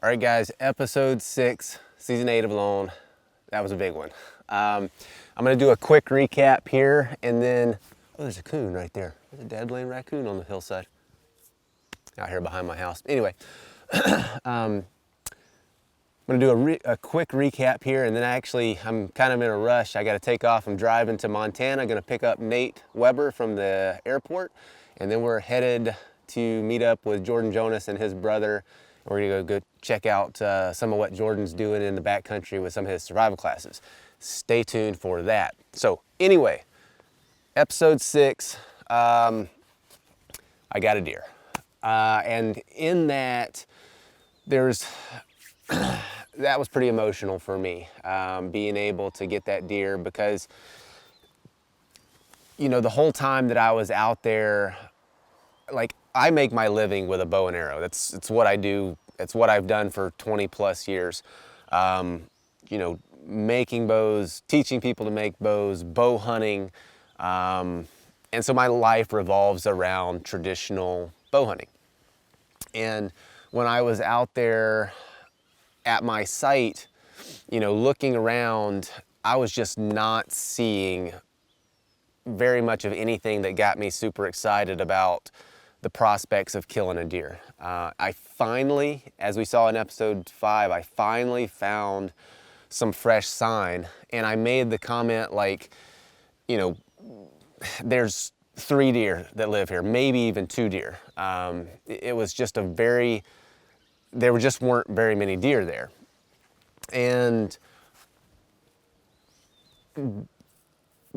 All right, guys, episode 6, season 8 of Lone. That was a big one. I'm gonna do a quick recap here and then, oh, there's a coon right there. There's a dead-laying raccoon on the hillside out here behind my house. Anyway, I'm gonna do a quick recap here and then I'm kind of in a rush. I gotta take off. I'm driving to Montana, gonna pick up Nate Weber from the airport, and then we're headed to meet up with Jordan Jonas and his brother. We're gonna go check out some of what Jordan's doing in the backcountry with some of his survival classes. Stay tuned for that. So anyway, episode 6, I got a deer. And in that, that was pretty emotional for me, being able to get that deer because, you know, the whole time that I was out there, like, I make my living with a bow and arrow. It's what I do. It's what I've done for 20 plus years. You know, making bows, teaching people to make bows, bow hunting. And so my life revolves around traditional bow hunting. And when I was out there at my site, you know, looking around, I was just not seeing very much of anything that got me super excited about the prospects of killing a deer. I finally, as we saw in episode 5, I finally found some fresh sign, and I made the comment like, you know, there's 3 deer that live here, maybe even 2 deer. It was just there just weren't very many deer there. And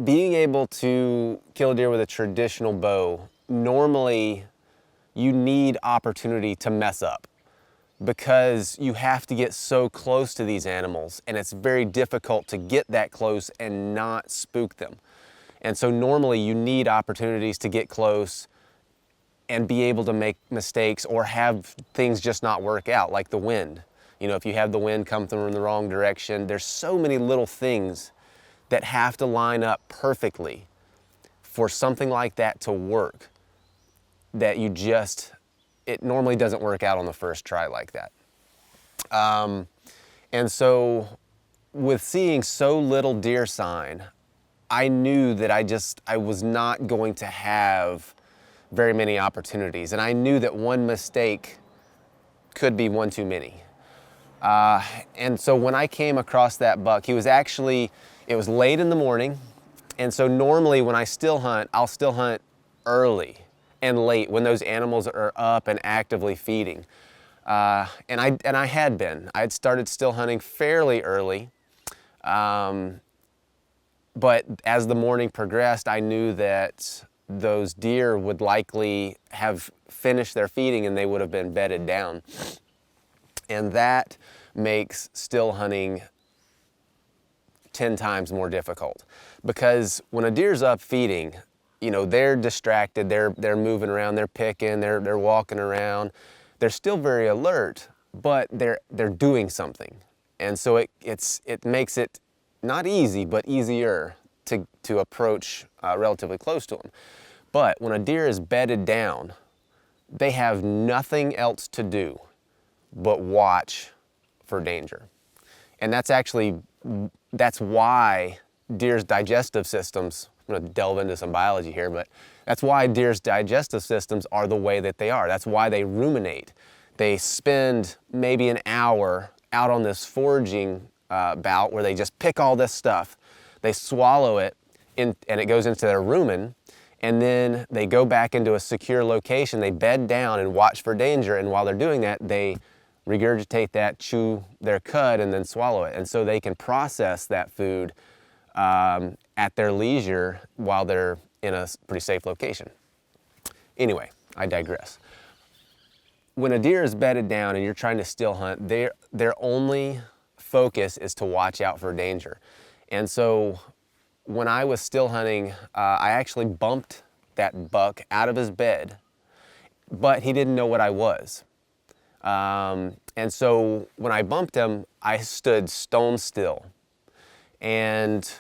being able to kill a deer with a traditional bow, normally you need opportunity to mess up because you have to get so close to these animals and it's very difficult to get that close and not spook them. And so normally you need opportunities to get close and be able to make mistakes or have things just not work out, like the wind. You know, if you have the wind come through in the wrong direction, there's so many little things that have to line up perfectly for something like that to work that it normally doesn't work out on the first try like that. And so with seeing so little deer sign, I knew that I was not going to have very many opportunities. And I knew that one mistake could be one too many. And so when I came across that buck, it was late in the morning. And so normally when I still hunt, I'll still hunt early and late when those animals are up and actively feeding. And I had started still hunting fairly early. But as the morning progressed, I knew that those deer would likely have finished their feeding and they would have been bedded down. And that makes still hunting 10 times more difficult because when a deer's up feeding, you know, they're distracted, they're moving around, they're picking, they're walking around. They're still very alert, but they're doing something. And so it makes it not easy, but easier to approach relatively close to them. But when a deer is bedded down, they have nothing else to do but watch for danger. And that's why deer's digestive systems, I'm gonna delve into some biology here, but that's why deer's digestive systems are the way that they are. That's why they ruminate. They spend maybe an hour out on this foraging bout where they just pick all this stuff. They swallow it and it goes into their rumen, and then they go back into a secure location. They bed down and watch for danger, and while they're doing that, they regurgitate that, chew their cud, and then swallow it. And so they can process that food at their leisure while they're in a pretty safe location. Anyway, I digress. When a deer is bedded down and you're trying to still hunt, their only focus is to watch out for danger. And so when I was still hunting, I actually bumped that buck out of his bed, but he didn't know what I was. And so when I bumped him, I stood stone still. And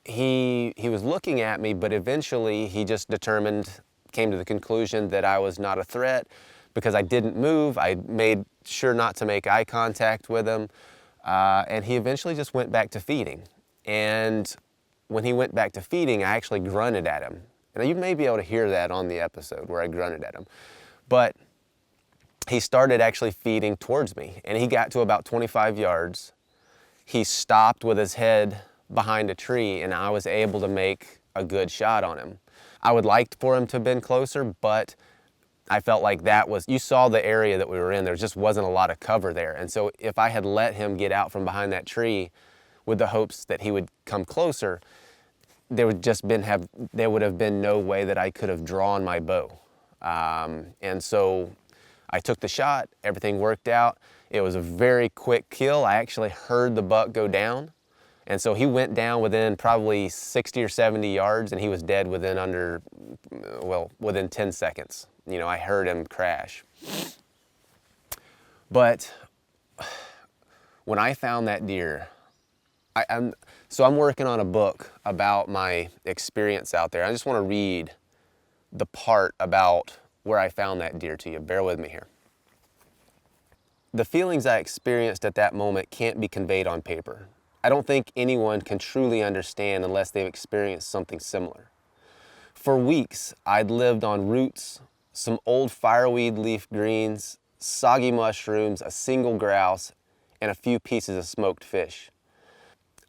he was looking at me, but eventually he just came to the conclusion that I was not a threat, because I didn't move. I made sure not to make eye contact with him. And he eventually just went back to feeding. And when he went back to feeding, I actually grunted at him. And you may be able to hear that on the episode where I grunted at him. But he started actually feeding towards me, and he got to about 25 yards. He stopped with his head behind a tree, and I was able to make a good shot on him. I would like for him to have been closer, but I felt like that was, you saw the area that we were in, there just wasn't a lot of cover there. And so if I had let him get out from behind that tree with the hopes that he would come closer, there would have been no way that I could have drawn my bow. And so I took the shot, everything worked out. It was a very quick kill. I actually heard the buck go down. And so he went down within probably 60 or 70 yards, and he was dead within within 10 seconds. You know, I heard him crash. But when I found that deer, I'm working on a book about my experience out there. I just want to read the part about where I found that deer to you. Bear with me here. The feelings I experienced at that moment can't be conveyed on paper. I don't think anyone can truly understand unless they've experienced something similar. For weeks, I'd lived on roots, some old fireweed leaf greens, soggy mushrooms, a single grouse, and a few pieces of smoked fish.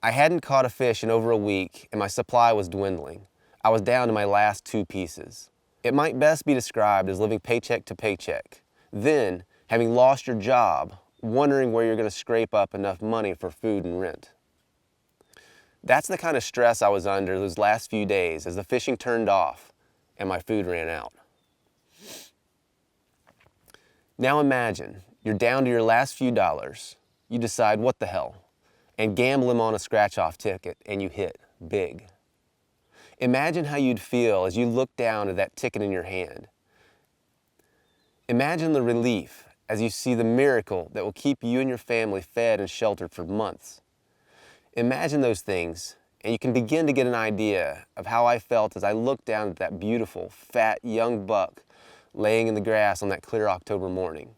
I hadn't caught a fish in over a week, and my supply was dwindling. I was down to my last 2 pieces. It might best be described as living paycheck to paycheck. Then, having lost your job, wondering where you're going to scrape up enough money for food and rent. That's the kind of stress I was under those last few days as the fishing turned off and my food ran out. Now imagine you're down to your last few dollars. You decide, what the hell, and gamble them on a scratch-off ticket, and you hit big. Imagine how you'd feel as you look down at that ticket in your hand. Imagine the relief as you see the miracle that will keep you and your family fed and sheltered for months. Imagine those things, and you can begin to get an idea of how I felt as I looked down at that beautiful, fat, young buck laying in the grass on that clear October morning.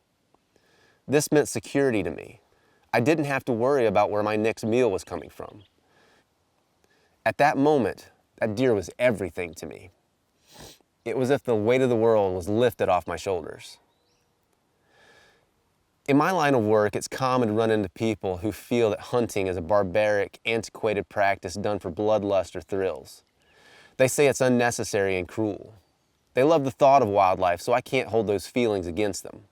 This meant security to me. I didn't have to worry about where my next meal was coming from. At that moment, that deer was everything to me. It was as if the weight of the world was lifted off my shoulders. In my line of work, it's common to run into people who feel that hunting is a barbaric, antiquated practice done for bloodlust or thrills. They say it's unnecessary and cruel. They love the thought of wildlife, so I can't hold those feelings against them.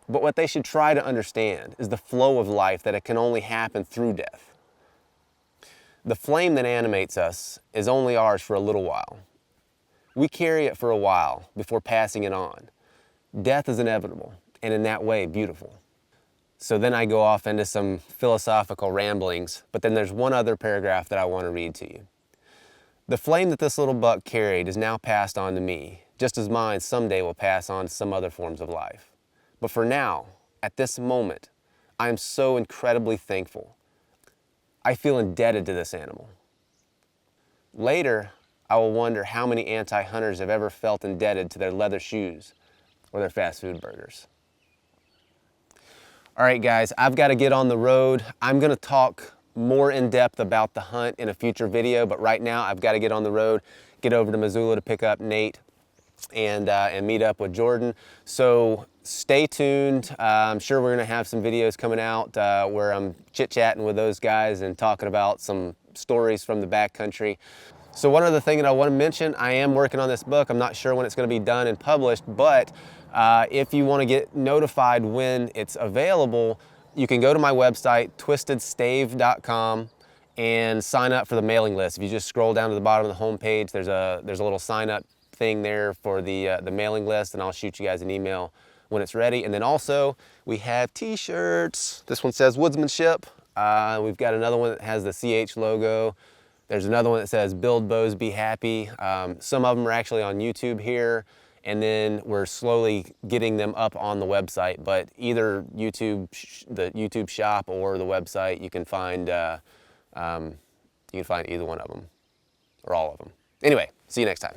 But what they should try to understand is the flow of life, that it can only happen through death. The flame that animates us is only ours for a little while. We carry it for a while before passing it on. Death is inevitable, and in that way, beautiful. So then I go off into some philosophical ramblings, but then there's one other paragraph that I want to read to you. The flame that this little buck carried is now passed on to me, just as mine someday will pass on to some other forms of life. But for now, at this moment, I am so incredibly thankful. I feel indebted to this animal. Later, I will wonder how many anti-hunters have ever felt indebted to their leather shoes or their fast food burgers. All right, guys, I've got to get on the road. I'm going to talk more in depth about the hunt in a future video, but right now I've got to get on the road, get over to Missoula to pick up Nate and meet up with Jordan. So stay tuned. I'm sure we're going to have some videos coming out where I'm chit-chatting with those guys and talking about some stories from the backcountry. So one other thing that I want to mention, I am working on this book. I'm not sure when it's going to be done and published, but if you want to get notified when it's available, you can go to my website, twistedstave.com, and sign up for the mailing list. If you just scroll down to the bottom of the homepage, there's a little sign up thing there for the mailing list, and I'll shoot you guys an email when it's ready. And then also we have t-shirts. This one says Woodsmanship. We've got another one that has the CH logo. There's another one that says Build Bows, Be Happy. Some of them are actually on YouTube here, and then we're slowly getting them up on the website. But either YouTube, the YouTube shop, or the website, you can find either one of them, or all of them. Anyway, see you next time.